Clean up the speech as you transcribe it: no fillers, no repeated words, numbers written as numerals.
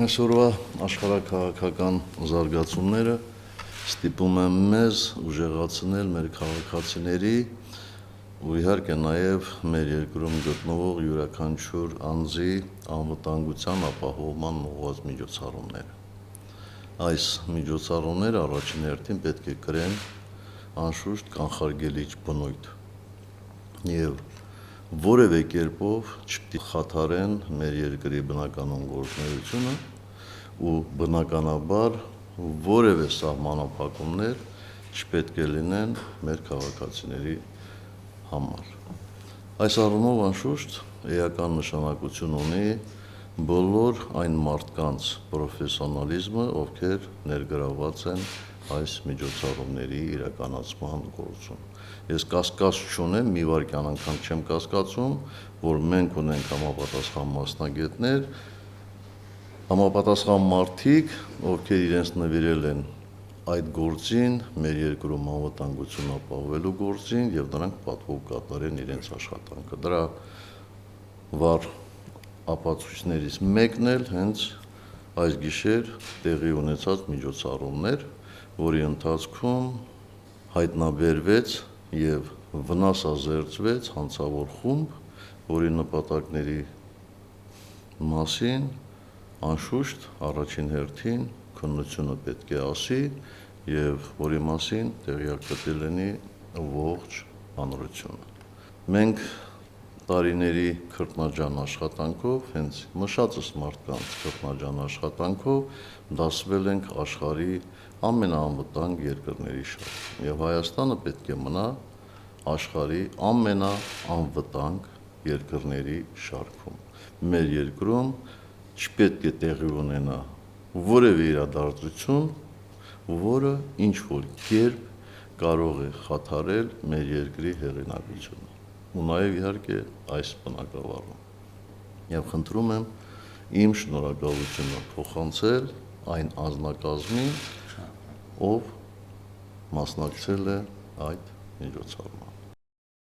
Այսօրվա աշխարհաքաղաքական զարգացումները ստիպում են մեզ ուժեղացնել մեր քաղաքացիների ու իհարկե նաև մեր երկրում գտնվող յուրաքանչյուր անձի անվտանգության ապահովման ուղղված միջոցառումները։ Այս միջոցառումները առաջին հերթին պետք է կրեն անշուշտ կանխարգելիչ բնույթ եւ որևէ կերպով չպետք է խաթարեն մեր երկրի բնականոն գործունեությունը ու բնականաբար որևէ սահմանափակումներ չպետք է լինեն մեր քաղաքացիների համար։ Այս առումով անշուշտ էական նշանակություն ունի բոլոր այն մարդկանց պրոֆեսիոնալիզմը, ովքեր ներգրավված են այս միջոցառումների իրականացման գործում։ Ես կասկած չունեմ, մի վայրկյան անգամ չեմ կասկածում, որ մենք ունենք համապատասխան մասնագետներ, համապատասխան մարդիկ, ովքեր իրենց նվիրել են այդ գործին, մեր երկրում անվտանգություն ապահովելու գործին եւ նրանք պատվով կատարեն իրենց աշխատանքը։ Դրա վառ ապացույցներից մեկն էլ հենց այս գիշեր տեղի ունեցած միջոցառումներ, որի ընթացքում հայտնաբերվեց եւ վնասազերծվեց հանցավոր խումբ, որի նպատակների մասին անշուշտ առաջին հերթին քննությունը պետք է ասի եւ որի մասին տեղյակ պետք է լինի ողջ հանրությունը։ Մենք տարիների քրտնաջան աշխատանքով, հենց մշածս մարդկանց քրտնաջան աշխատանքով դասվել ենք աշխարհի ամենաանվտանգ երկրների շարքում եւ Հայաստանը պետք է մնա աշխարհի ամենաանվտանգ երկրների շարքում։ Մեր երկրում չպետք է տեղի ունենա որևէ իրադարձություն, որը ինչ-որ կերպ կարող է խաթարել մեր երկրի հեղինակությունը ու նաև իհարկե այս բնագավառում։ Եվ խնդրում եմ իմ շնորհակալությունը փոխանցել այն անձնակազմին, ով մասնակցել է այդ միջոցառմանը։